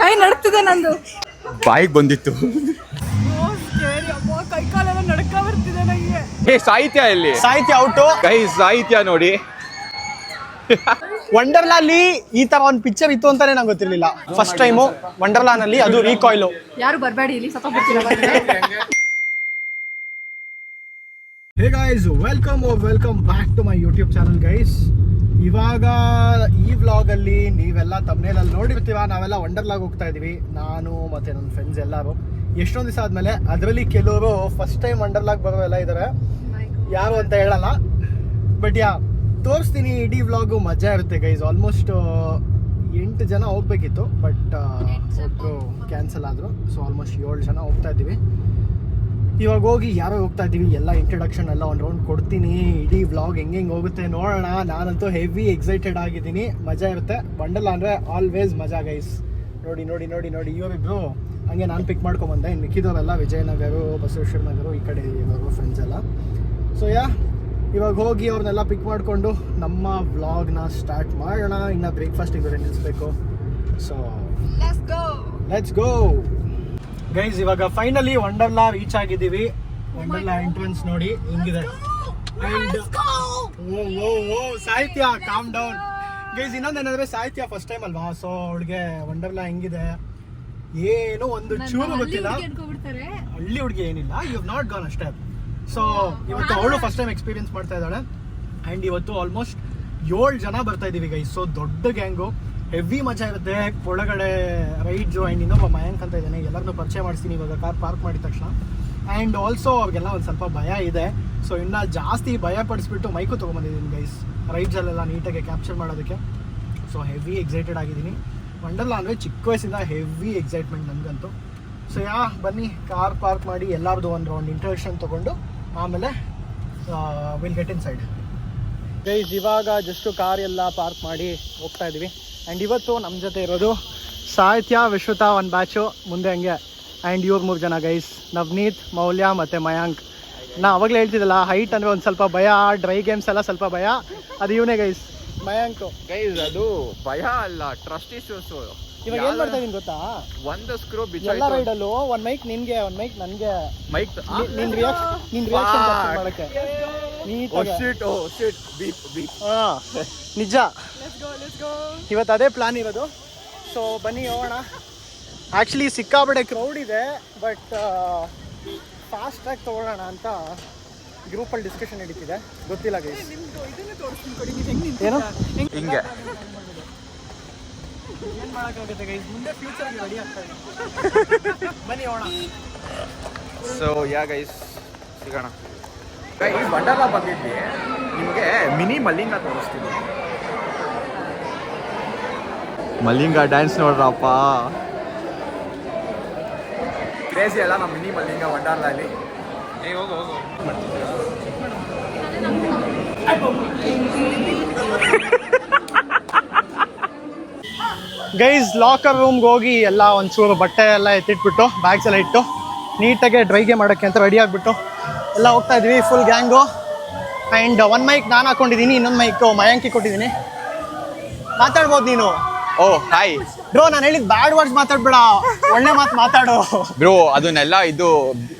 ಕೈ ನಡುತ್ತಿದೆ ನಂದು. ಬಾಯಿಗೆ ಬಂದಿತ್ತು. ಕೈ ಕಾಲೆಲ್ಲ ನಡ್ಕ ಬರ್ತಿದೆ ನಂಗೆ. ಸಾಹಿತ್ಯ ಇಲ್ಲಿ ಸಾಹಿತ್ಯ ಔಟು. ಸಾಹಿತ್ಯ ನೋಡಿ. ವಂಡರ್ಲಾ ಅಲ್ಲಿ ಈ ತರ ಒಂದು ಪಿಕ್ಚರ್ ಇತ್ತು ಅಂತಾನೆ ನಂಗೆ ಗೊತ್ತಿರ್ಲಿಲ್ಲ. ಫಸ್ಟ್ ಟೈಮು ವಂಡರ್ಲಾ ನಲ್ಲಿ, ಅದು ರೀಕಾಯ್ಲು. ಯಾರು ಬರಬೇಡಿ ಇಲ್ಲಿ, ಸತ್ತೋಗ್ಬಿಡ್ತೀರಾ. Hey guys, welcome back to my YouTube channel guys. ಇವಾಗ ಈ ವ್ಲಾಗಲ್ಲಿ ನೀವೆಲ್ಲ ತಮ್ಮನೇಲಲ್ಲಿ ನೋಡಿರ್ತೀವ, ನಾವೆಲ್ಲ ವಂಡರ್ಲಾಗ್ ಹೋಗ್ತಾ ಇದೀವಿ, ನಾನು ಮತ್ತೆ ನನ್ನ ಫ್ರೆಂಡ್ಸ್ ಎಲ್ಲರೂ. ಎಷ್ಟೊಂದು ದಿವಸ ಆದಮೇಲೆ. ಅದರಲ್ಲಿ ಕೆಲವರು ಫಸ್ಟ್ ಟೈಮ್ ವಂಡರ್ಲಾಗ್ ಬರೋರೆಲ್ಲ ಇದ್ದಾರೆ, ಯಾರು ಅಂತ ಹೇಳಲ್ಲ, ಬಟ್ ತೋರಿಸ್ತೀನಿ. ಇಡೀ ವ್ಲಾಗು ಮಜಾ ಇರುತ್ತೆ ಗೈಸ್. ಆಲ್ಮೋಸ್ಟ್ 8 ಜನ ಹೋಗ್ಬೇಕಿತ್ತು, ಬಟ್ ಒಬ್ಬರು ಕ್ಯಾನ್ಸಲ್ ಆದರು. ಸೊ ಆಲ್ಮೋಸ್ಟ್ 7 ಜನ ಹೋಗ್ತಾ ಇದ್ದೀವಿ. ಇವಾಗ ಹೋಗಿ ಯಾರೋ ಹೋಗ್ತಾ ಇದ್ದೀವಿ, ಎಲ್ಲ ಇಂಟ್ರಡಕ್ಷನ್ ಎಲ್ಲ ಒಂದು ರೌಂಡ್ ಕೊಡ್ತೀನಿ. ಇಡೀ ವ್ಲಾಗ್ ಹೆಂಗೆ ಹೋಗುತ್ತೆ ನೋಡೋಣ. ನಾನಂತೂ ಹೆವಿ ಎಕ್ಸೈಟೆಡ್ ಆಗಿದ್ದೀನಿ, ಮಜಾ ಇರುತ್ತೆ. ವಂಡರ್ಲಾ ಅಂದರೆ ಆಲ್ವೇಸ್ ಮಜಾ ಗೈಸ್. ನೋಡಿ ನೋಡಿ ನೋಡಿ ನೋಡಿ, ಇವರಿಬ್ರು ಹಂಗೆ ನಾನು ಪಿಕ್ ಮಾಡ್ಕೊಂಬಂದೆ. ಇನ್ನು ಮಿಕ್ಕಿದವರೆಲ್ಲ ವಿಜಯನಗರ, ಬಸವೇಶ್ವರ ನಗರ ಈ ಕಡೆ ಇರೋರು ಫ್ರೆಂಡ್ಸ್ ಎಲ್ಲ. ಸೊ ಇವಾಗ ಹೋಗಿ ಅವ್ರನ್ನೆಲ್ಲ ಪಿಕ್ ಮಾಡಿಕೊಂಡು ನಮ್ಮ ವ್ಲಾಗ್ನ ಸ್ಟಾರ್ಟ್ ಮಾಡೋಣ. ಇನ್ನು ಬ್ರೇಕ್ಫಾಸ್ಟಿಗೆ ಬೇರೆ ನಿಲ್ಲಿಸ್ಬೇಕು. So let's go guys. ಇವಾಗ ಫೈನಲಿ ವಂಡರ್ಲಾ ರೀಚ್ ಆಗಿದ್ದೀವಿ. ವಂಡರ್ಲಾ ಎಂಟ್ರೆನ್ಸ್ ನೋಡಿ ಹಿಂಗಿದೆ. ಸಾಹಿತ್ಯ ಕಾಮ್ ಡೌನ್ ಗೈಸ್. ಇನ್ನೊಂದೇನಂದ್ರೆ ಸಾಹಿತ್ಯ ಫಸ್ಟ್ ಟೈಮ್ ಅಲ್ವಾ, ಸೊ ಅವಳಿಗೆ ವಂಡರ್ಲಾ ಹೆಂಗಿದೆ ಏನು ಒಂದು ಚೂರು ಗೊತ್ತಿಲ್ಲ. ಹಳ್ಳಿ ಹುಡುಗಿ ಏನಿಲ್ಲ, ಯು ಹ್ಯಾವ್ ನಾಟ್ ಗಾನ್ ಅಷ್ಟೇ. ಸೊ ಇವತ್ತು ಅವಳು ಫಸ್ಟ್ ಟೈಮ್ ಎಕ್ಸ್ಪೀರಿಯನ್ಸ್ ಮಾಡ್ತಾ ಇದ್ದಾಳೆ. ಆ್ಯಂಡ್ ಇವತ್ತು ಆಲ್ಮೋಸ್ಟ್ 7 ಜನ ಬರ್ತಾ ಇದ್ದೀವಿ ಗೈಸ್. ಸೊ ದೊಡ್ಡ ಗ್ಯಾಂಗು, ಹೆವಿ ಮಜಾ ಇರುತ್ತೆ. ಒಳಗಡೆ ರೈಡ್ಸು. ಆ್ಯಂಡ್ ಇನ್ನೊಬ್ಬ ಮಯಾಂಕ್ ಅಂತ ಇದ್ದಾನೆ, ಎಲ್ಲರನ್ನೂ ಪರಿಚಯ ಮಾಡಿಸ್ತೀನಿ ಇವಾಗ ಕಾರ್ ಪಾರ್ಕ್ ಮಾಡಿದ ತಕ್ಷಣ. ಆ್ಯಂಡ್ ಆಲ್ಸೋ ಅವ್ರಿಗೆಲ್ಲ ಒಂದು ಸ್ವಲ್ಪ ಭಯ ಇದೆ. ಸೊ ಇನ್ನೂ ಜಾಸ್ತಿ ಭಯ ಪಡಿಸ್ಬಿಟ್ಟು ಮೈಕು ತೊಗೊಂಬಂದಿದ್ದೀನಿ ಗೈಸ್, ರೈಡ್ಸಲ್ಲೆಲ್ಲ ನೀಟಾಗಿ ಕ್ಯಾಪ್ಚರ್ ಮಾಡೋದಕ್ಕೆ. ಸೊ ಹೆವಿ ಎಕ್ಸೈಟೆಡ್ ಆಗಿದ್ದೀನಿ. ವಂಡರ್ಲಾ ಅಂದರೆ ಚಿಕ್ಕ ವಯಸ್ಸಿಂದ ಹೆವಿ ಎಕ್ಸೈಟ್ಮೆಂಟ್ ನನಗಂತೂ. ಸೊ ಬನ್ನಿ ಕಾರ್ ಪಾರ್ಕ್ ಮಾಡಿ ಎಲ್ಲರದು ಒಂದು ರೌಂಡ್ ಇಂಟ್ರಡಕ್ಷನ್ ತೊಗೊಂಡು ಆಮೇಲೆ will get in side guys. ಇವಾಗ ಜಸ್ಟು ಕಾರ್ ಎಲ್ಲ ಪಾರ್ಕ್ ಮಾಡಿ ಹೋಗ್ತಾ ಇದ್ದೀವಿ. ಆ್ಯಂಡ್ ಇವತ್ತು ನಮ್ಮ ಜೊತೆ ಇರೋದು ಸಾಹಿತ್ಯ, ವಿಶ್ವತಾ ಒಂದು ಬ್ಯಾಚು ಮುಂದೆ ಹಂಗೆ. ಆ್ಯಂಡ್ ಇವ್ರು 3 ಜನ ಗೈಸ್, ನವನೀತ್, ಮೌಲ್ಯ ಮತ್ತು ಮಯಾಂಕ್. ನಾ ಅವಾಗಲೇ ಹೇಳ್ತಿದ್ದಲ್ಲ, ಹೈಟ್ ಅಂದರೆ ಒಂದು ಸ್ವಲ್ಪ ಭಯ, ಡ್ರೈ ಗೇಮ್ಸ್ ಎಲ್ಲ ಸ್ವಲ್ಪ ಭಯ. ಅದು ಇವನೇ ಗೈಸ್, ಮಯಾಂಕ್ ಗೈಸ್. ಅದು ಭಯ ಅಲ್ಲ, ಟ್ರಸ್ಟ್ ಇಶ್ಯೂಸ್. ಇವಾಗ ಏನ್ ಮಾಡ್ತಾ ಇದೀನಿ ಗೊತ್ತಾ, ಒಂದು ಸ್ಕ್ರೂ ಎಲ್ಲ ರೈಡಲ್ಲೂ ಒಂದು ಮೈಕ್ ನಿನ್ಗೆ, ಒಂದು ಮೈಕ್ ನನಗೆ, ಮೈಕ್ ನಿನ್ ರಿಯಾಕ್ಷನ್ ಮಾಡಕ್ಕೆ ನಿಜ. ಇವತ್ತು ಅದೇ ಪ್ಲಾನ್ ಇರೋದು. ಸೊ ಬನ್ನಿ ಹೋಗೋಣ. ಆ್ಯಕ್ಚುಲಿ ಸಿಕ್ಕಾಪಟ್ಟೆ ಕ್ರೌಡ್ ಇದೆ, ಬಟ್ ಫಾಸ್ಟ್ ಟ್ರ್ಯಾಕ್ ತೊಗೊಳ್ಳೋಣ ಅಂತ ಗ್ರೂಪಲ್ಲಿ ಡಿಸ್ಕಷನ್ ನಡೀತಿದೆ. ಗೊತ್ತಿಲ್ಲ ಗೈಸ್ ಏನು ಹಿಂಗೆ ಏನು ಮಾಡೋಕ್ಕಾಗುತ್ತೆ ಗೈಸ್, ಮುಂದೆ ಫ್ಯೂಚರ್ಗೆ ರೆಡಿ ಆಗ್ತಾ ಇದೆ. ಬನ್ನಿ ಹೋಗೋಣ. ಸೊ ಗೈಸ್ ಸಿಗೋಣ. ಗೈಸ್ ವಂಡರ್ಲಾ ಬಂದಿದ್ವಿ, ನಿಮಗೆ ಮಿನಿ ಮಲ್ಲಿಂಗ ತೋರಿಸ್ತೀನಿ. ಮಲ್ಲಿಂಗ ಡ್ಯಾನ್ಸ್ ನೋಡ್ರಪ್ಪ, ಕ್ರೇಜಿ ಅಲ್ಲ ನಮ್ಮ ಮಿನಿ ಮಲ್ಲಿಂಗ ವಂಡರ್ಲಾಲಿ. ಹೋಗು ಗೈಸ್, ಲಾಕರ್ ರೂಮ್ಗೆ ಹೋಗಿ ಎಲ್ಲ ಒಂಚೂರು ಬಟ್ಟೆ ಎಲ್ಲ ಎತ್ತಿಟ್ಬಿಟ್ಟು, ಬ್ಯಾಗ್ಸ್ ಎಲ್ಲ ಇಟ್ಟು ನೀಟಾಗಿ ಡ್ರೈಗೆ ಮಾಡೋಕ್ಕೆ ಅಂತ ರೆಡಿ ಆಗಿಬಿಟ್ಟು ಎಲ್ಲ ಹೋಗ್ತಾ ಇದ್ವಿ ಫುಲ್ ಗ್ಯಾಂಗು. ಆ್ಯಂಡ್ ಒಂದು ಮೈಕ್ ನಾನು ಹಾಕೊಂಡಿದ್ದೀನಿ, ಇನ್ನೊಂದು ಮೈಕ್ ಮಯಾಂಕಿ ಕೊಟ್ಟಿದ್ದೀನಿ. ಮಾತಾಡ್ಬೋದು ನೀನು. ಓ ಹಾಯ್ ಬ್ರೋ, ನಾನು ಹೇಳಿದ್ ಬ್ಯಾಡ್ ವರ್ಡ್ಸ್ ಮಾತಾಡ್ಬೇಡ, ಒಳ್ಳೆ ಮಾತು ಮಾತಾಡು ಬ್ರೋ. ಅದನ್ನೆಲ್ಲ ಇದು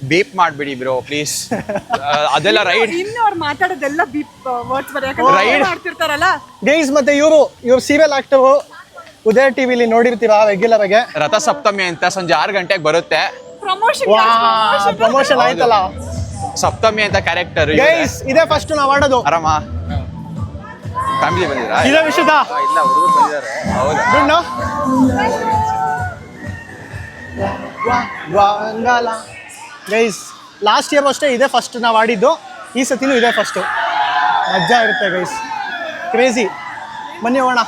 ಬೀಪ್ ಮಾಡ್ಬಿಡಿ ಬ್ರೋ ಪ್ಲೀಸ್. ಅದೆಲ್ಲ ರೈಡ್ ಇನ್ನು ಅವ್ರು ಮಾತಾಡೋದೆಲ್ಲ ಬೀಪ್ ವರ್ಡ್ಸ್ ರೈಡ್ ಮಾಡ್ತಿರ್ತಾರಲ್ಲ ಗೈಸ್. ಮತ್ತೆ ಇವರು ಸೀರಿಯಲ್ ಆಕ್ಟಿವ್, ಉದಯ ಟಿವಿಲಿ ನೋಡಿರ್ತೀರಾ ರೆಗ್ಯುಲರ್ ಆಗಿ. ರಥಸಪ್ತಮಿ ಅಂತ ಸಂಜೆ 6 ಗಂಟೆಗೆ ಬರುತ್ತೆ. ಪ್ರಮೋಷನ್ ಆಯ್ತಲ್ಲ. ಸಪ್ತಮಿ ಅಂತ ಕ್ಯಾರೆಕ್ಟರ್ ಗೈಸ್, ಇದೇ ಫಸ್ಟ್ ನಾವು ಆಡೋದು. ಆರಾಮ ಫ್ಯಾಮಿಲಿ ಬಂದಿರಾ? ಇದೇ ವಿಷಯದ ಇಲ್ಲ, ಹುಡುಗರು ಬಂದಿದ್ದಾರೆ. ಹೌದಾ ಗೈಸ್, ಲಾಸ್ಟ್ ಇಯರ್ ಅಷ್ಟೇ ಇದೇ ಫಸ್ಟ್ ನಾವು ಆಡಿದ್ದು. ಈ ಸತಿನೂ ಇದೇ ಫಸ್ಟು. ಮಜಾ ಇರುತ್ತೆ ಗೈಸ್, ಕ್ರೇಜಿ. ಬನ್ನಿ ಹೋಗೋಣ.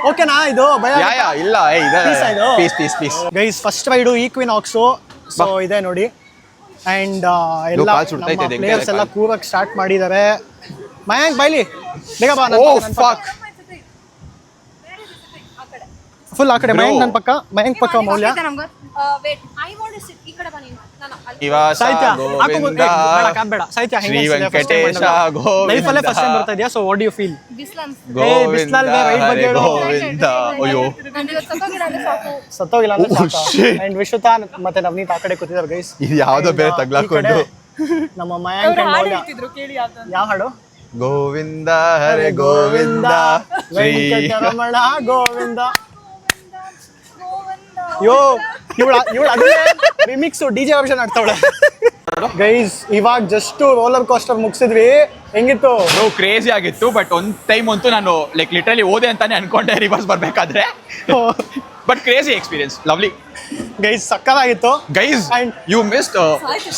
ಓಕೆನಾ? ಇದು ಭಯ ಇಲ್ಲ peace guys. First ride Equinox. So ಇದೆ ನೋಡಿ. ಆ್ಯಂಡ್ ಎಲ್ಲ ಪ್ಲೇಯರ್ಸ್ ಎಲ್ಲ ಕೂರಕ್ಕೆ ಸ್ಟಾರ್ಟ್ ಮಾಡಿದ್ದಾರೆ. ಮಯಾಂಕ್ ಬೈಲಿ ಬೇಗ ಬಾ. ಫುಲ್ ಆ ಕಡೆ Bro. ಮಯಾಂಕ್ ನನ್ನ ಪಕ್ಕ ಮಯಾಂಕ್ ಪಕ್ಕ Moulya wait I want to sit ಈ ಕಡೆ ಬನ್ನಿ ನಾನು ನಿವಾಸ ಸಾಹಿತ್ಯ ಗೋವಿಂದ ಬೇಡ ಸಾಹಿತ್ಯ ಶ್ರೀ ವೆಂಕಟೇಶ ಲೈಫಲ್ಲೇ ಫಸ್ಟ್ ಟೈಮ್ ಗೋವಿಂದ ಬರ್ತಾ ಇದೆಯಾ ಸೊ ವಾಟ್ ಯು ಫೀಲ್ ಬಿಸ್ಲನ್ ಗೋವಿಂದ ಬಿಸ್ಲಲ್ಲಿ ರೈಡ್ ಬಗ್ಗೆ ಹರೇ ಹೇಳು. ಗೋವಿಂದ ಅಯ್ಯೋ ನಾನು ಇವತ್ತು ಸತ್ತೋಗಿರೋದೇ ಸಾಕು ಸತ್ತೋಗಿಲ್ಲ ಅಂದ್ರೆ Oh, shit. ಅಂಡ್ ವಿಶ್ವತಾ ಮತ್ತೆ ನವನೀತ್ ಆ ಕಡೆ ಕೂತಿದ್ದಾರೆ ಗೈಸ್ ಇದು ಯಾವ್ದೋ ಬೇರೆ ತಗ್ಲಾಕೊಂಡು ನಮ್ಮ ಮಯಾಂಕ್ and ಮೌಲ್ಯ ಕೇಳಿ ಯಾವ್ದು ಯಾವ ಹಾಡು ಗೋವಿಂದ ಹರೇ ಗೋವಿಂದ ಶ್ರೀ ವೆಂಕಟರಮಣ ಗೋವಿಂದ ಯೋ ಇವಳು ಅದೇ ರಿಮಿಕ್ಸ್ ಡಿಜೆ ಆಪ್ಷನ್ ಆಡ್ತಾವಳೆ ಗೈಸ್ ಇವಾಗ ಜಸ್ಟ್ ರೋಲರ್ ಕೋಸ್ಟರ್ ಮುಗಿಸಿದ್ವಿ ಹೆಂಗಿತ್ತು ಕ್ರೇಜಿ ಆಗಿತ್ತು ಬಟ್ ಒಂದ್ ಟೈಮ್ ಅಂತೂ ನಾನು ಲೈಕ್ ಲಿಟ್ರಲಿ ಓದೆ ಅಂತಾನೆ ಅನ್ಕೊಂಡೆ ರಿವರ್ಸ್ ಬರ್ಬೇಕಾದ್ರೆ but crazy experience lovely guys ಸಕ್ಕತ್ತಾಗಿತ್ತು guys And- you missed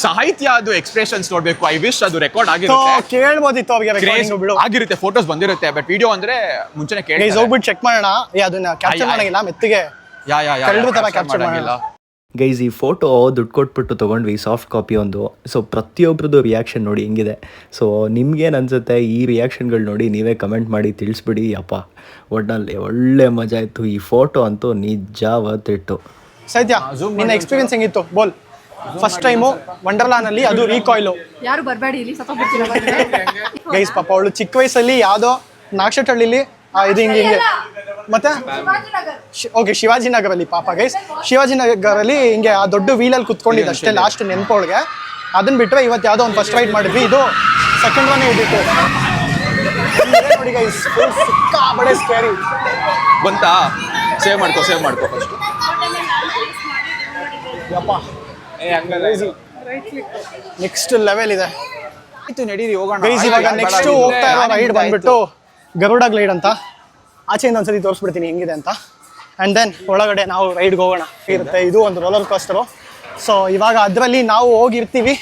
Sahitya ಅದು ಎಕ್ಸ್ಪ್ರೆಷನ್ಸ್ ನೋಡ್ಬೇಕು ಐ ವಿಶ್ ಅದು ರೆಕಾರ್ಡ್ ಆಗಿರುತ್ತೆ ಕೇಳ್ಬೋದಿತ್ತು ಅವ್ರಿಗೆ ಕ್ರೇಜ್ recording ಬಿಡು ಆಗಿರುತ್ತೆ ಫೋಟೋಸ್ ಬಂದಿರುತ್ತೆ ಬಟ್ ವಿಡಿಯೋ ಅಂದ್ರೆ ಮುಂಚೆನೆ ಗೈಸ್ ಕೇಳಿ ಹೋಗ್ಬಿಟ್ಟು ಚೆಕ್ ಮಾಡೋಣ ಅದನ್ನ ಕ್ಯಾಪ್ಚರ್ ಆಯ್. ಮಾಡಂಗಿಲ್ಲ ಮೆತ್ತಿಗೆ ಯಾ ಕಳ್ಳರ ತರ capture capture ಮಾಡಂಗಿಲ್ಲ. ಗೈಸ್ ಈ ಫೋಟೋ ದುಡ್ಡು ಕೊಟ್ಬಿಟ್ಟು ತೊಗೊಂಡ್ವಿ ಸಾಫ್ಟ್ ಕಾಪಿ ಒಂದು. ಸೊ ಪ್ರತಿಯೊಬ್ರದ್ದು ರಿಯಾಕ್ಷನ್ ನೋಡಿ ಹಿಂಗಿದೆ. ಸೊ ನಿಮ್ಗೇನು ಅನಿಸುತ್ತೆ ಈ ರಿಯಾಕ್ಷನ್ಗಳು ನೋಡಿ ನೀವೇ ಕಮೆಂಟ್ ಮಾಡಿ ತಿಳಿಸ್ಬಿಡಿ. ಅಪ್ಪ ಒಟ್ನಲ್ಲಿ ಒಳ್ಳೆ ಮಜಾ ಇತ್ತು. ಈ ಫೋಟೋ ಅಂತೂ ನಿಜ ವರ್ತ್ ಇಟ್ಟು. ಸತ್ಯ ನಿನ್ನ ಎಕ್ಸ್ಪೀರಿಯನ್ಸ್ ಹೆಂಗಿತ್ತು ಬೋಲ್ ಫಸ್ಟ್ ಟೈಮು ವಂಡರ್ಲಾನಲ್ಲಿ ಅದು ರೀಕಾಯ್ಲು ಯಾರು ಬರಬೇಡಿ ಇಲ್ಲಿ ಸತ್ತೋಗ್ಬಿಡ್ತೀರಾ ಗೈಸ್ ಪಾಪ ಅವಳು ಚಿಕ್ಕ ವಯಸ್ಸಲ್ಲಿ ಯಾವುದೋ ನಾಗಶೆಟ್ಟಹಳ್ಳಿಲಿ ಇದು ಹಿಂಗೆ ಮತ್ತೆ ಓಕೆ ಶಿವಾಜಿನಗರಲ್ಲಿ ಪಾಪ ಗೈಸ್ ಶಿವಾಜಿನಗರಲ್ಲಿ ಹಿಂಗೆ ಆ ದೊಡ್ಡ ವೀಲಲ್ಲಿ ಕುತ್ಕೊಂಡಿದ್ದು ಅಷ್ಟೇ ಲಾಸ್ಟ್ ನೆನ್ಪೊಳಗೆ. ಅದನ್ನ ಬಿಟ್ಟರೆ ಇವತ್ತು ಯಾವುದೋ ಒಂದು ಫಸ್ಟ್ ರೈಡ್ ಮಾಡಿದ್ವಿ, ಇದು ಸೆಕೆಂಡ್ ಒನ್ ಇದ್ದಿತ್ತು ನೋಡಿ ಗೈಸ್. ಸಿಕ್ಕಾಬಡೆ ಸ್ಕೇರಿ. ಬಂತಾ ಸೇವ್ ಮಾಡ್ಕೋ ಫಸ್ಟ್ ಯಪ್ಪ ನೆಕ್ಸ್ಟ್ ಲೆವೆಲ್ ಇದೆ ಆಯ್ತು ನಡೀರಿ ಹೋಗೋಣ ಗೈಸ್. ಇವಾಗ ನೆಕ್ಸ್ಟ್ ಹೋಗ್ತಾ ಇರೋ ರೈಡ್ ಬಂದ್ಬಿಟ್ಟು ಗರುಡ ಗ್ಲೈಡ್ ಅಂತ. ಆಚೆಯಿಂದ ಒಂದ್ಸತಿ ತೋರಿಸ್ಬಿಡ್ತೀನಿ ಹೆಂಗಿದೆ ಅಂತ. ಆ್ಯಂಡ್ ದೆನ್ ಒಳಗಡೆ ನಾವು ರೈಡ್ಗೆ ಹೋಗೋಣ ಇರುತ್ತೆ. ಇದು ಒಂದು ರೋಲರ್ ಕೋಸ್ಟರು. ಸೊ ಇವಾಗ ಅದರಲ್ಲಿ ನಾವು ಹೋಗಿರ್ತೀವಿ.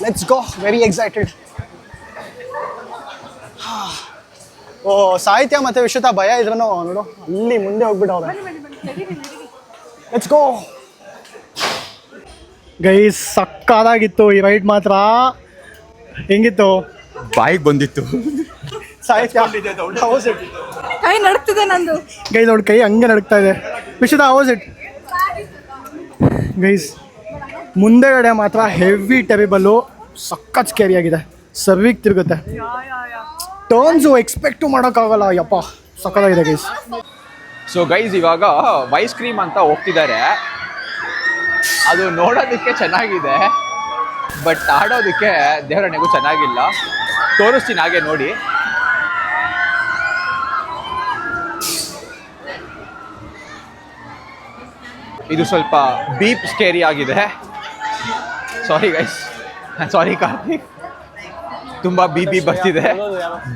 Let's go, very excited. Oh Sahitya ಮತ್ತು ವಿಶ್ವತಾ ಭಯ ಇದ್ರೂ ನೋಡು ಅಲ್ಲಿ ಮುಂದೆ ಹೋಗ್ಬಿಟ್ಟವ್ರೆ. Let's go guys. ಸಕ್ಕದಾಗಿತ್ತು ಈ ರೈಡ್ ಮಾತ್ರ. ಹೆಂಗಿತ್ತು? ಬಾಯಿಗೆ ಬಂದಿತ್ತು. ಸಾಹಿತ್ಯ ಕೈ ನಡುಕ್ತಿದೆ ನಂದು. ಗೈಸ್ ಅವ್ಳ ಕೈ ಹಂಗೆ ನಡುಕ್ತಾ ಇದೆ. ವಿಶ್ವತಾ ಹೌಸ್ ಇಟ್ ಗೈಸ್? ಮುಂದೆಗಡೆ ಮಾತ್ರ ಹೆವಿ ಟೆರಿಬಲ್ಲು, ಸಖತ್ ಸ್ಕೇರಿ ಆಗಿದೆ. ಸರ್ವಿಗೆ ತಿರುಗುತ್ತೆ, ಟರ್ನ್ಸು ಎಕ್ಸ್ಪೆಕ್ಟು ಮಾಡೋಕ್ಕಾಗಲ್ಲ. ಯಪ್ಪ ಸಕ್ಕತ್ತಾಗಿದೆ ಗೈಸ್. ಸೊ ಗೈಸ್ ಇವಾಗ ವೈಸ್ ಕ್ರೀಮ್ ಅಂತ ಹೋಗ್ತಿದ್ದಾರೆ. ಅದು ನೋಡೋದಕ್ಕೆ ಚೆನ್ನಾಗಿದೆ ಬಟ್ ಆಡೋದಕ್ಕೆ ದೇವರಣೆಗೂ ಚೆನ್ನಾಗಿಲ್ಲ. ತೋರಿಸ್ತೀನಿ ಹಾಗೆ ನೋಡಿ. ಇದು ಸ್ವಲ್ಪ ಬೀಪ್ ಸ್ಕೇರಿ ಆಗಿದೆ. ಸಾರಿ ಗೈಸ್, ಸಾರಿ ಕಾರ್ತಿಕ್. ತುಂಬಾ ಬಿ ಬರ್ತಿದೆ,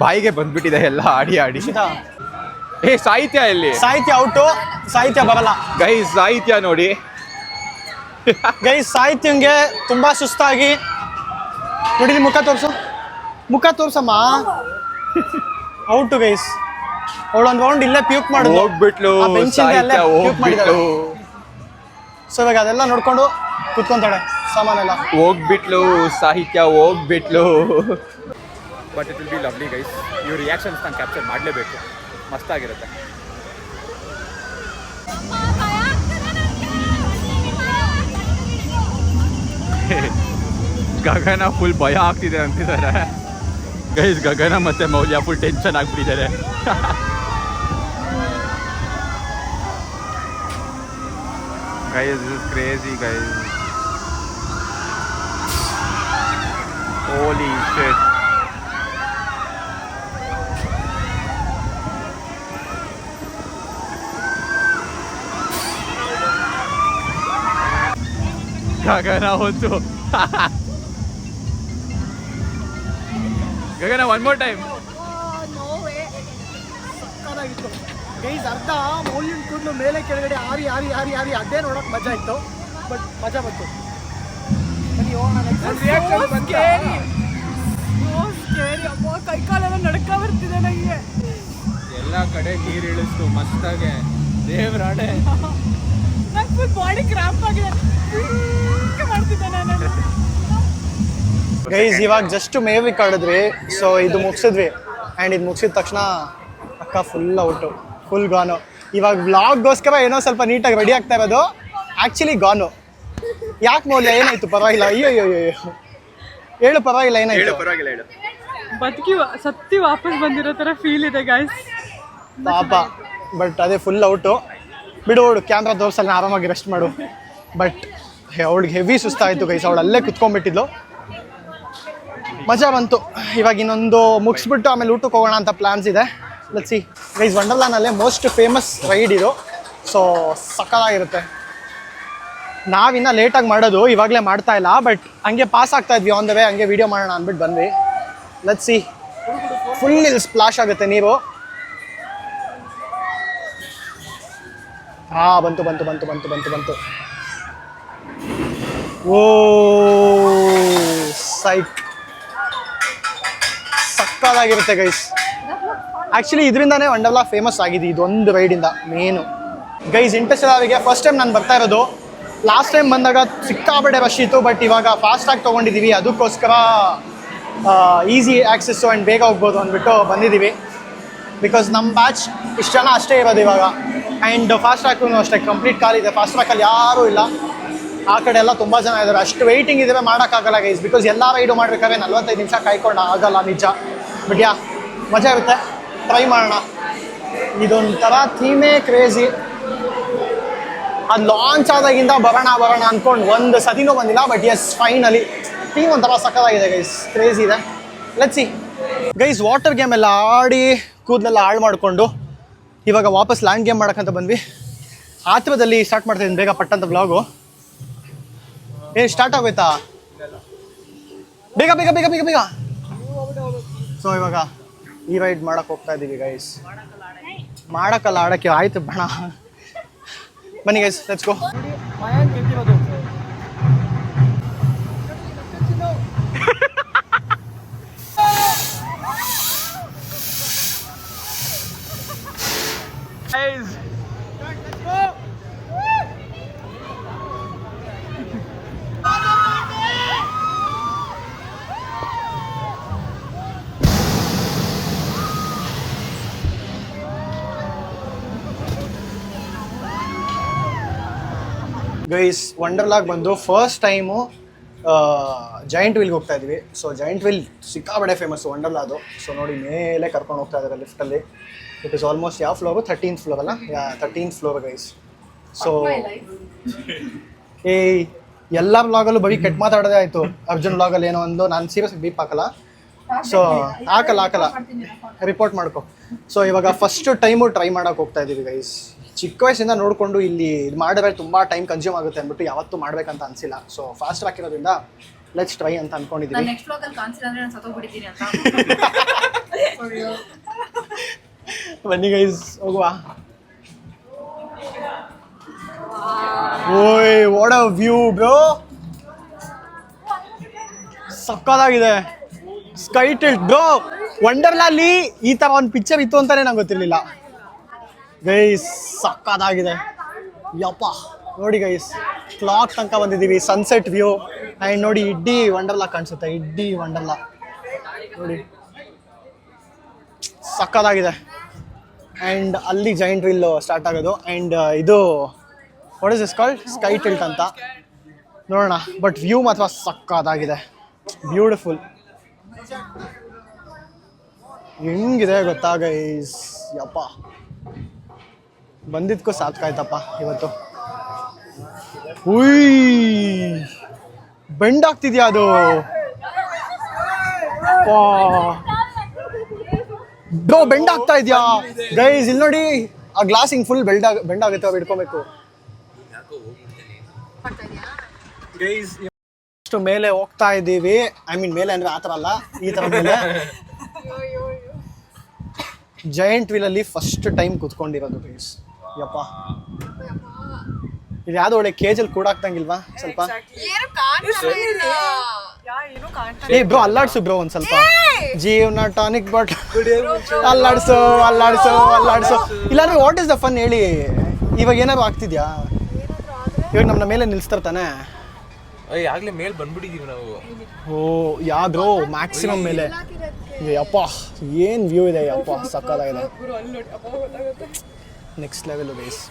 ಬಾಯಿಗೆ ಬಂದ್ಬಿಟ್ಟಿದೆ ಎಲ್ಲ ಆಡಿ ಆಡಿ. ಏ ಸಾಹಿತ್ಯ ಎಲ್ಲಿ? ಸಾಹಿತ್ಯ ಔಟು, ಸಾಹಿತ್ಯ ಬರಲ್ಲ ಗೈಸ್. ಸಾಹಿತ್ಯ ನೋಡಿ ಗೈಸ್. ಸಾಹಿತ್ಯಂಗೆ ತುಂಬಾ ಸುಸ್ತಾಗಿ ನೋಡಿ. ಮುಖ ತೋರ್ಸು, ಮುಖ ತೋರ್ಸಮ್ಮ. Out guys. ಅವಳೊಂದು ರೌಂಡ್ ಇಲ್ಲೇ ಪ್ಯೂಕ್ ಮಾಡಿದ್ಲು, ಹೋಗ್ಬಿಟ್ಲು. ಆ ಬೆಂಚಿಂದ ಅಲ್ಲೇ ಸಾಹಿತ್ಯ ಪ್ಯೂಕ್ ಮಾಡಿದ್ದಾಳೆ. ಹೋಗ್ಬಿಟ್ಲು. ಸೊ ಇವಾಗ ಅದೆಲ್ಲ ನೋಡ್ಕೊಂಡು ಕುತ್ಕೊಂತಾಳೆ ಸಾಮಾನೆಲ್ಲ. ಹೋಗ್ಬಿಟ್ಲು ಸಾಹಿತ್ಯ, ಹೋಗ್ಬಿಟ್ಲು. But it will be lovely guys. ಇವ್ರ ರಿಯಾಕ್ಷನ್ಸ್ ನಾನು ಕ್ಯಾಪ್ಚರ್ ಮಾಡಲೇಬೇಕು, ಮಸ್ತಾಗಿರುತ್ತೆ. ಗಗನ ಫುಲ್ ಭಯ ಆಗ್ತಿದೆ ಅಂತಿದ್ದಾರೆ ಗೈಸ್. ಗಗನ ಮತ್ತೆ ಮೌಲ್ಯ ಫುಲ್ ಟೆನ್ಷನ್ ಆಗ್ಬಿಟ್ಟಿದ್ದಾರೆ. Guys, this is crazy, guys. Holy shit. Gagana also. Gagana, one more time. Guys ಅರ್ಧ ಮೌಲ್ಯನ ಕೂದಲು ಮೇಲೆ ಕೆಳಗಡೆ ಆರಿ ಆರಿ ಆರಿ ಆರಿ ಅದೇ ನೋಡೋಕೆ ಮಜಾ ಇತ್ತು. ಬಟ್ ಮಜಾ ಬಂತು. ಕೈ ಕಾಲೆಲ್ಲ ನಡ್ಕ ಬರ್ತಿದೆ ನನಗೆ. ಎಲ್ಲ ಕಡೆ ನೀರು ಇಳಿಸ್ತು ಮಸ್ತಾಗೆ. ದೇವ್ರಾಡೆ ನಂಗೆ ಫುಲ್ ಬಾಡಿ ಕ್ರಾಂಪ್ ಆಗಿದೆ, ಮಾಡ್ತಿದ್ದೆ ನಾನು. ಗೈಸ್ ಇವಾಗ ಜಸ್ಟ್ ಮೇವಿಗೆ ಕಳೆದ್ವಿ. ಸೊ ಇದು ಮುಗಿಸಿದ್ವಿ. ಆ್ಯಂಡ್ ಇದು ಮುಗಿಸಿದ ತಕ್ಷಣ ಅಕ್ಕ ಫುಲ್ ಔಟು, ಫುಲ್ ಗಾನು. ಇವಾಗ ವ್ಲಾಗ್ಗೋಸ್ಕರ ಏನೋ ಸ್ವಲ್ಪ ನೀಟಾಗಿ ರೆಡಿ ಆಗ್ತಾ ಇರೋದು, ಆ್ಯಕ್ಚುಲಿ ಗಾನು. ಯಾಕೆ ಮೌಲ್ಯ ಏನಾಯ್ತು? ಪರವಾಗಿಲ್ಲ. ಅಯ್ಯೋ ಹೇಳು, ಪರವಾಗಿಲ್ಲ, ಏನಾಯ್ತು? ಬದುಕಿ ಸತ್ತಿ ವಾಪಸ್ ಬಂದಿರೋ ಥರ ಫೀಲ್ ಇದೆ ಗೈಸ್. ಪಾಪ, ಬಟ್ ಅದೇ ಫುಲ್ ಔಟು. ಬಿಡು, ಕ್ಯಾಮ್ರಾ ತೋರ್ಸಲ್ಲ, ಆರಾಮಾಗಿ ರೆಸ್ಟ್ ಮಾಡು. ಬಟ್ ಅವಳಿಗೆ ಹೆವಿ ಸುಸ್ತಾಯಿತು ಗೈಸ್, ಅವಳು ಅಲ್ಲೇ ಕುತ್ಕೊಂಡ್ಬಿಟ್ಟಿದ್ಲು. ಮಜಾ ಬಂತು. ಇವಾಗ ಇನ್ನೊಂದು ಮುಗಿಸ್ಬಿಟ್ಟು ಆಮೇಲೆ ಊಟಕ್ಕೆ ಹೋಗೋಣ ಅಂತ ಪ್ಲಾನ್ಸ್ ಇದೆ. Let's see guys. ವಂಡರ್ಲಾನಲ್ಲೇ ಮೋಸ್ಟ್ ಫೇಮಸ್ ರೈಡ್ ಇದು, ಸೊ ಸಕ್ಕತ್ತಾಗಿರುತ್ತೆ. ನಾವಿನ್ನ ಲೇಟಾಗಿ ಮಾಡೋದು, ಇವಾಗಲೇ ಮಾಡ್ತಾ ಇಲ್ಲ. ಬಟ್ ಹಂಗೆ ಪಾಸ್ ಆಗ್ತಾ ಇದ್ವಿ ಆನ್ ದ ವೇ, ಹಂಗೆ ವೀಡಿಯೋ ಮಾಡೋಣ ಅಂದ್ಬಿಟ್ಟು ಬಂದ್ವಿ. Let's see. ಫುಲ್ ಇಲ್ಲಿ ಸ್ಪ್ಲಾಶ್ ಆಗುತ್ತೆ ನೀರು. ಬಂತು. ಓ ಸೈಕ್, ಸಕ್ಕತ್ತಾಗಿರುತ್ತೆ ಗೈಸ್. ಆ್ಯಕ್ಚುಲಿ ಇದರಿಂದಾನೇ ವಂಡರ್ಲಾ ಫೇಮಸ್ ಆಗಿದೆ, ಇದೊಂದು ರೈಡಿಂದ ಮೇನು. ಗೈಸ್, ಇಂಟರ್ಸ್ಟೆಲ್ಲರ್ಗೆ ಫಸ್ಟ್ ಟೈಮ್ ನಾನು ಬರ್ತಾ ಇರೋದು. ಲಾಸ್ಟ್ ಟೈಮ್ ಬಂದಾಗ ಸಿಕ್ಕಾಪಟ್ಟೆ ರಶ್ ಇತ್ತು, ಬಟ್ ಇವಾಗ ಫಾಸ್ಟಾಗಿ ತೊಗೊಂಡಿದ್ದೀವಿ. ಅದಕ್ಕೋಸ್ಕರ ಈಸಿ ಆ್ಯಕ್ಸಸ್ಸು ಆ್ಯಂಡ್ ಬೇಗ ಹೋಗ್ಬೋದು ಅಂದ್ಬಿಟ್ಟು ಬಂದಿದ್ದೀವಿ. ಬಿಕಾಸ್ ನಮ್ಮ ಬ್ಯಾಚ್ ಇಷ್ಟು ಜನ ಅಷ್ಟೇ ಇರೋದು ಇವಾಗ. ಆ್ಯಂಡ್ ಫಾಸ್ಟ್ ಟ್ರ್ಯಾಕು ಅಷ್ಟೇ ಕಂಪ್ಲೀಟ್ ಖಾಲಿದೆ. ಫಾಸ್ಟ್ ಟ್ರ್ಯಾಕಲ್ಲಿ ಯಾರೂ ಇಲ್ಲ. ಆ ಕಡೆ ಎಲ್ಲ ತುಂಬ ಜನ ಇದ್ದಾರೆ. ಅಷ್ಟು ವೆಯ್ಟಿಂಗ್ ಇದ್ರೆ ಮಾಡೋಕ್ಕಾಗಲ್ಲ ಗೈಸ್, ಬಿಕಾಸ್ ಎಲ್ಲ ರೈಡು ಮಾಡಬೇಕಾದ್ರೆ 45 ನಿಮಿಷ ಕಾಯ್ಕೊಂಡು ಆಗಲ್ಲ ನಿಜ. ಬಟ್ ಮಜಾ ಇರುತ್ತೆ, ಟ್ರೈ ಮಾಡೋಣ. ಇದೊಂಥರ ಥೀಮೇ ಕ್ರೇಜಿ. ಅದು ಲಾಂಚ್ ಆದಾಗಿಂದ ಬರೋಣ ಅಂದ್ಕೊಂಡು ಒಂದು ಸತಿನೂ ಬಂದಿಲ್ಲ. ಬಟ್ ಎಸ್, ಫೈನಲಿ ಥೀಮ್ ಒಂಥರ ಸಕ್ಕತ್ತಾಗಿದೆ ಗೈಸ್, ಕ್ರೇಜಿ ಇದೆ. Let's see guys. Water game ಎಲ್ಲ ಆಡಿ ಕೂದಲೆಲ್ಲ ಹಾಳು ಮಾಡಿಕೊಂಡು ಇವಾಗ ವಾಪಸ್ ಲ್ಯಾಂಡ್ ಗೇಮ್ ಮಾಡೋಕ್ಕಂತ ಬಂದ್ವಿ. ಆತ್ರದಲ್ಲಿ ಸ್ಟಾರ್ಟ್ ಮಾಡ್ತಾಯಿದ್ದೀನಿ ಬೇಗ ಪಟ್ಟಂತ ವ್ಲಾಗು. ಸ್ಟಾರ್ಟ್ ಆಗೋಯ್ತಾ? ಬೇಗ. ಸೊ ಇವಾಗ ಈ ರೈಡ್ ಮಾಡಕ್ಕೆ ಹೋಗ್ತಾ ಇದ್ದೀವಿ ಗೈಸ್. ಮಾಡೋಕ್ಕಲ್ಲ, ಆಡೋಕ್ಕೆ ಆಯ್ತು ಬಣ. ಬನ್ನಿ ಗೈಸ್, ಲೆಟ್ಸ್ ಗೋ. ಗೈಸ್, ವಂಡರ್ಲಾಗ್ ಬಂದು ಫಸ್ಟ್ ಟೈಮು ಜೈಂಟ್ ವೀಲ್ಗೆ ಹೋಗ್ತಾ ಇದ್ವಿ. ಸೊ ಜೈಂಟ್ ವೀಲ್ ಸಿಕ್ಕಾಬಡೆ ಫೇಮಸ್ಸು ವಂಡರ್ಲಾದು. ಸೊ ನೋಡಿ, ಮೇಲೆ ಕರ್ಕೊಂಡು ಹೋಗ್ತಾ ಇದ್ದಾರೆ ಲಿಫ್ಟಲ್ಲಿ. ಇಟ್ ಇಸ್ ಆಲ್ಮೋಸ್ಟ್ ಯಾವ ಫ್ಲೋರು? 13th ಫ್ಲೋರ್ ಅಲ್ಲ? 13th floor guys. ಸೊ ಎಲ್ಲ ವ್ಲಾಗಲ್ಲೂ ಬರೀ ಕೆಟ್ಟ ಮಾತಾಡೋದೇ ಆಯಿತು. ಅರ್ಜುನ್ ವ್ಲಾಗಲ್ಲಿ ಏನೋ ಒಂದು, ನಾನು ಸೀರಿಯಸ್ ಬೀಪ್ ಹಾಕಲ್ಲ. ಸೊ ಹಾಕಲ್ಲ, ರಿಪೋರ್ಟ್ ಮಾಡ್ಕೊ. ಸೊ ಇವಾಗ ಫಸ್ಟ್ ಟೈಮು ಟ್ರೈ ಮಾಡೋಕೆ ಹೋಗ್ತಾ ಇದ್ದೀವಿ ಗೈಸ್. ಚಿಕ್ಕ ವಯಸ್ಸಿಂದ ನೋಡಿಕೊಂಡು ಇಲ್ಲಿ ಇದು ಮಾಡಿದ್ರೆ ತುಂಬ ಟೈಮ್ ಕನ್ಸ್ಯೂಮ್ ಆಗುತ್ತೆ ಅಂದ್ಬಿಟ್ಟು ಯಾವತ್ತೂ ಮಾಡ್ಬೇಕಂತ ಅನಿಸಿಲ್ಲ. ಸೊ ಫಾಸ್ಟ್ ಹಾಕಿರೋದ್ರಿಂದ ಲೆಟ್ಸ್ ಟ್ರೈ ಅಂತ ಅನ್ಕೊಂಡಿದ್ದೀವಿ. ಬನ್ನಿ ಗೈಸ್, ಹೋಗುವ. ಓಯ್, ವಾಟ್ ಅ ವ್ಯೂ ಬ್ರೋ, ಸಕ್ಕತ್ತಾಗಿದೆ. Sky Tilt bro. ವಂಡರ್ಲಾಲ್ಲಿ ಈ ಥರ ಒಂದು ಪಿಕ್ಚರ್ ಇತ್ತು ಅಂತಾನೆ ನಂಗೆ ಗೊತ್ತಿರಲಿಲ್ಲ ಗೈಸ್. ಸಕ್ಕತ್ತಾಗಿದೆ ಯಪ್ಪ. ನೋಡಿ ಗೈಸ್, ಕ್ಲಾಕ್ ತನಕ ಬಂದಿದ್ದೀವಿ. ಸನ್ಸೆಟ್ ವ್ಯೂ ಆ್ಯಂಡ್ ನೋಡಿ, ಇಡೀ ವಂಡರ್ಲಾ ಕಾಣಿಸುತ್ತೆ. ಇಡೀ ವಂಡರ್ಲಾ ನೋಡಿ, ಸಕ್ಕತ್ತಾಗಿದೆ. ಆ್ಯಂಡ್ ಅಲ್ಲಿ ಜೈಂಟ್ ವೀಲ್ ಸ್ಟಾರ್ಟ್ ಆಗೋದು. ಆ್ಯಂಡ್ ಇದು what is this called? Sky tilt ಅಂತ. ನೋಡೋಣ. ಬಟ್ ವ್ಯೂ ಮಾತ್ರ ಸಕ್ಕತ್ತಾಗಿದೆ, ಬ್ಯೂಟಿಫುಲ್. ಹೆಂಗಿದೆ ಗೊತ್ತಾ ಗೈಸ್? ಯಪ್ಪ, ಬಂದಿದ್ಕೂ ಸಾಕಾಯ್ತಪ್ಪ ಇವತ್ತು. ಉಯ್, ಬೆಂಡ್ ಆಗ್ತಿದ್ಯಾ ಅದು? ಬ್ರೋ, ಬೆಂಡ್ ಆಗ್ತಾ ಇದೆಯಾ ಗೈಸ್? ಇಲ್ಲಿ ನೋಡಿ, ಆ ಗ್ಲಾಸ್ ಹಿಂಗೆ ಫುಲ್ ಬೆಂಡ್ ಆಗುತ್ತೆ, ಅವು ಇಟ್ಕೊಬೇಕು ಗೈಸ್. ಇಷ್ಟು ಮೇಲೆ ಹೋಗ್ತಾ ಇದ್ದೀವಿ. ಐ ಮೀನ್ ಮೇಲೆ ಅಂದರೆ ಆ ಥರ ಅಲ್ಲ, ಈ ಥರ ಮೇಲೆ. ಜೈಂಟ್ ವೀಲಲ್ಲಿ ಫಸ್ಟ್ ಟೈಮ್ ಕುತ್ಕೊಂಡಿರೋದು ಗೈಸ್. ಯಪ್ಪ, ಇದು ಯಾವ್ದು ಒಳ್ಳೆ ಕೇಜಲ್ಲಿ ಕೂಡ ಆಗ್ತಂಗಿಲ್ವಾ ಸ್ವಲ್ಪ? ಬ್ರೋ ಅಲ್ಲಾಡ್ಸು ಬ್ರೋ ಒಂದ್ ಸ್ವಲ್ಪ. ಜೀವನ ಟಾನಿಕ್ ಬಾಟ್ ಅಲ್ಲಾಡ್ಸು. ಇಲ್ಲಾಂದ್ರೆ ವಾಟ್ ಇಸ್ ದ ಫನ್ ಹೇಳಿ. ಇವಾಗ ಏನಾದ್ರು ಆಗ್ತಿದ್ಯಾ? ಇವಾಗ ನಮ್ಮ ಮೇಲೆ ನಿಲ್ಸ್ತಾರ್ತಾನೆ. ಆಗ್ಲೇ ಮೇಲೆ ಬಂದ್ಬಿಟ್ಟಿದೀವಿ ನಾವು. ಓ ಯಾವ್ದು ಮ್ಯಾಕ್ಸಿಮಮ್ ಮೇಲೆ. ಯಪ್ಪ, ಏನ್ ವ್ಯೂ ಇದೆ ಯಪ್ಪ, ಸಕ್ಕತ್ತಾಗಿದೆ. Next level guys.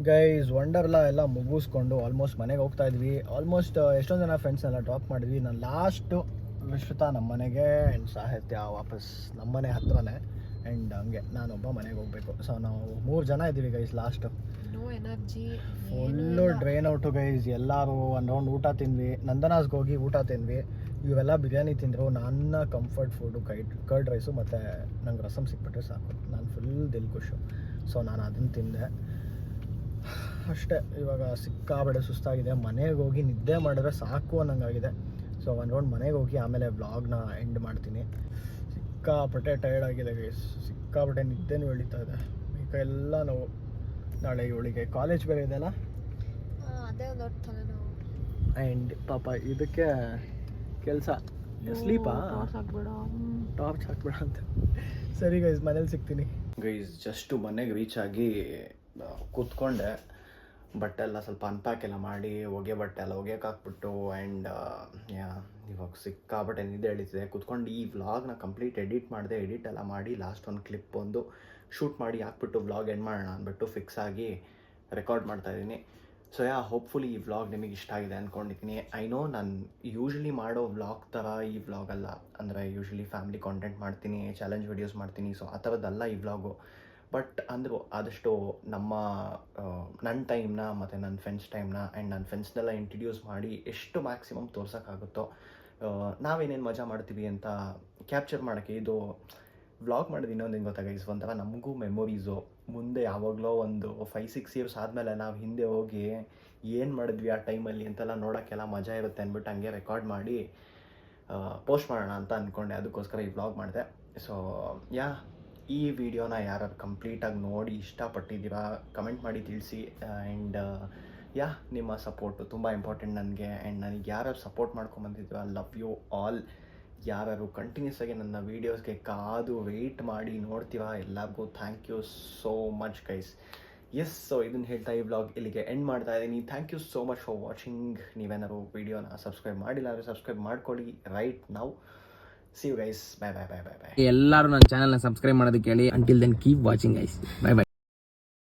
Guys Wonderla ಎಲ್ಲ ಮುಗಿಸ್ಕೊಂಡು ಆಲ್ಮೋಸ್ಟ್ ಮನೆಗೆ ಹೋಗ್ತಾ ಇದ್ವಿ. ಆಲ್ಮೋಸ್ಟ್ ಎಷ್ಟೊಂದು ಜನ ಫ್ರೆಂಡ್ಸ್ನೆಲ್ಲ ಡ್ರಾಪ್ ಮಾಡಿದ್ವಿ. ನಾನು ಲಾಸ್ಟು ವಿಶ್ರುತ ನಮ್ಮ ಮನೆಗೆ ಆ್ಯಂಡ್ ಸಾಹಿತ್ಯ ವಾಪಸ್ ನಮ್ಮ ಮನೆ ಹತ್ರನೇ. ಆ್ಯಂಡ್ ಹಂಗೆ ನಾನೊಬ್ಬ ಮನೆಗೆ ಹೋಗಬೇಕು. ಸೊ ನಾವು 3 ಜನ ಇದ್ದೀವಿ guys. Last full drain out guys. ಎಲ್ಲರೂ ಒಂದು ರೌಂಡ್ ಊಟ ತಿಂದ್ವಿ. ನಂದನಾಸ್ಗೆ ಹೋಗಿ ಊಟ ತಿಂದ್ವಿ. ಇವೆಲ್ಲ ಬಿರಿಯಾನಿ ತಿಂದರು. ನನ್ನ ಕಂಫರ್ಟ್ ಫುಡ್ಡು ಕರ್ಡ್ ರೈಸು ಮತ್ತು ನಂಗೆ ರಸಮ್ ಸಿಕ್ಬಿಟ್ರೆ ಸಾಕು. ನಾನು ಫುಲ್ ದಿಲ್ ಖುಷು. ಸೊ ನಾನು ಅದನ್ನು ತಿಂದೆ ಅಷ್ಟೇ. ಇವಾಗ ಸಿಕ್ಕಾಬಡೆ ಸುಸ್ತಾಗಿದೆ. ಮನೆಗೆ ಹೋಗಿ ನಿದ್ದೆ ಮಾಡಿದ್ರೆ ಸಾಕು ಅನ್ನೋಂಗಾಗಿದೆ. ಸೊ ಒಂದು ರೌಂಡ್ ಮನೆಗೆ ಹೋಗಿ ಆಮೇಲೆ ವ್ಲಾಗ್ನ ಎಂಡ್ ಮಾಡ್ತೀನಿ. ಸಿಕ್ಕಾಪಟ್ಟೆ ಟೈರ್ಡ್ ಆಗಿದೆ ಗೈಸ್. ಸಿಕ್ಕಾಪಟ್ಟೆ ನಿದ್ದೆನೂ ಎಳಿತಾ ಇದೆ. ಈಗ ಎಲ್ಲ ನೋವು. ನಾಳೆ ಇವಳಿಗೆ ಕಾಲೇಜ್ ಬೇರೆ ಇದೆಯಲ್ಲ. ಆ್ಯಂಡ್ ಪಾಪ ಇದಕ್ಕೆ ಕೆಲಸ ಸ್ಲೀಪಾ ಟಾರ್ಚ್ ಹಾಕ್ಬೇಡ ಅಂತ. ಸರಿ ಗೈಸ್, ಮನೇಲಿ ಸಿಗ್ತೀನಿ ಗೈಸ್. ಜಸ್ಟು ಮನೆಗೆ ರೀಚ್ ಆಗಿ ಕೂತ್ಕೊಂಡೆ. ಬಟ್ಟೆ ಎಲ್ಲ ಸ್ವಲ್ಪ ಅನ್ಪ್ಯಾಕ್ ಎಲ್ಲ ಮಾಡಿ ಬಟ್ಟೆ ಎಲ್ಲ ಒಗೆಯಕ್ಕೆ ಹಾಕ್ಬಿಟ್ಟು ಆ್ಯಂಡ್ ಇವಾಗ ಸಿಕ್ಕಾಬಟ್ಟೆ ನಿದ್ದೆ ಎಳೀತಿದೆ. ಕೂತ್ಕೊಂಡು ಈ ವ್ಲಾಗ್ನ ಕಂಪ್ಲೀಟ್ ಎಡಿಟ್ ಮಾಡಿದೆ. ಎಡಿಟ್ ಎಲ್ಲ ಮಾಡಿ ಲಾಸ್ಟ್ ಒಂದು ಕ್ಲಿಪ್ ಒಂದು ಶೂಟ್ ಮಾಡಿ ಹಾಕ್ಬಿಟ್ಟು ವ್ಲಾಗ್ ಎಂಡ್ ಮಾಡೋಣ ಅಂದ್ಬಿಟ್ಟು ಫಿಕ್ಸ್ ಆಗಿ ರೆಕಾರ್ಡ್ ಮಾಡ್ತಾಯಿದ್ದೀನಿ. ಸೊ ಹೋಪ್ಫುಲಿ ಈ ವ್ಲಾಗ್ ನಿಮಗೆ ಇಷ್ಟ ಆಗಿದೆ ಅಂದ್ಕೊಂಡಿದ್ದೀನಿ. ಐ ನೋ ನಾನು ಯೂಶ್ವಲಿ ಮಾಡೋ ವ್ಲಾಗ್ ಥರ ಈ ವ್ಲಾಗ್ ಅಲ್ಲ. ಅಂದರೆ ಯೂಶ್ವಲಿ ಫ್ಯಾಮಿಲಿ ಕಾಂಟೆಂಟ್ ಮಾಡ್ತೀನಿ, ಚಾಲೆಂಜ್ ವೀಡಿಯೋಸ್ ಮಾಡ್ತೀನಿ. ಸೊ ಆ ಥರದ್ದಲ್ಲ ಈ ವ್ಲಾಗು. ಬಟ್ ಅಂದರೂ ಆದಷ್ಟು ನನ್ನ ಟೈಮ್ನ ಮತ್ತು ನನ್ನ ಫ್ರೆಂಡ್ಸ್ ಟೈಮ್ನ ಆ್ಯಂಡ್ ನನ್ನ ಫ್ರೆಂಡ್ಸ್ನೆಲ್ಲ ಇಂಟ್ರಡ್ಯೂಸ್ ಮಾಡಿ ಎಷ್ಟು ಮ್ಯಾಕ್ಸಿಮಮ್ ತೋರ್ಸೋಕ್ಕಾಗುತ್ತೋ ನಾವೇನೇನು ಮಜಾ ಮಾಡ್ತೀವಿ ಅಂತ ಕ್ಯಾಪ್ಚರ್ ಮಾಡೋಕ್ಕೆ ಇದು ವ್ಲಾಗ್ ಮಾಡೋದು. ಇನ್ನೊಂದು ಹೆಂಗೆ ಗೊತ್ತಾಗೈಸ್, ಒಂಥರ ನಮಗೂ ಮೆಮೊರೀಸು. ಮುಂದೆ ಯಾವಾಗಲೋ ಒಂದು 5-6 ಇಯರ್ಸ್ ಆದಮೇಲೆ ನಾವು ಹಿಂದೆ ಹೋಗಿ ಏನು ಮಾಡಿದ್ವಿ ಆ ಟೈಮಲ್ಲಿ ಅಂತೆಲ್ಲ ನೋಡೋಕ್ಕೆಲ್ಲ ಮಜಾ ಇರುತ್ತೆ ಅಂದ್ಬಿಟ್ಟು ಹಂಗೆ ರೆಕಾರ್ಡ್ ಮಾಡಿ ಪೋಸ್ಟ್ ಮಾಡೋಣ ಅಂತ ಅಂದ್ಕೊಂಡೆ. ಅದಕ್ಕೋಸ್ಕರ ಈ ವ್ಲಾಗ್ ಮಾಡಿದೆ. ಸೊ ಈ ವಿಡಿಯೋನ ಯಾರು ಕಂಪ್ಲೀಟಾಗಿ ನೋಡಿ ಇಷ್ಟಪಟ್ಟಿದ್ದೀರಾ ಕಮೆಂಟ್ ಮಾಡಿ ತಿಳಿಸಿ. ಆ್ಯಂಡ್ ನಿಮ್ಮ ಸಪೋರ್ಟು ತುಂಬ ಇಂಪಾರ್ಟೆಂಟ್ ನನಗೆ. ಆ್ಯಂಡ್ ನನಗೆ ಯಾರು ಸಪೋರ್ಟ್ ಮಾಡ್ಕೊಂಬಂದಿದ್ದೀರಾ, ಲವ್ ಯು ಆಲ್. ಯಾರು ಕಂಟಿನ್ಯೂಸ್ ಆಗಿ ನನ್ನ ವೀಡಿಯೋಸ್ಗೆ ಕಾದು ವೆಯ್ಟ್ ಮಾಡಿ ನೋಡ್ತೀರಾ ಎಲ್ಲರಿಗೂ thank you so much guys. Yes, so ಇದನ್ನು ಹೇಳ್ತಾ ಈ ವ್ಲಾಗ್ ಇಲ್ಲಿಗೆ ಎಂಡ್ ಮಾಡ್ತಾ ಇದ್ದೀನಿ. Thank you so much for watching. ನೀವೇನಾದ್ರು ವೀಡಿಯೋನ ಸಬ್ಸ್ಕ್ರೈಬ್ ಮಾಡಿಲ್ಲ ಅಂದರೆ ಸಬ್ಸ್ಕ್ರೈಬ್ ಮಾಡ್ಕೊಳ್ಳಿ right now. See you guys. Bye. ಎಲ್ಲರೂ ನನ್ನ ಚಾನೆಲ್ನ ಸಬ್ಸ್ಕ್ರೈಬ್ ಮಾಡೋದಕ್ಕೆ ಹೇಳಿ. Until then keep watching guys. By.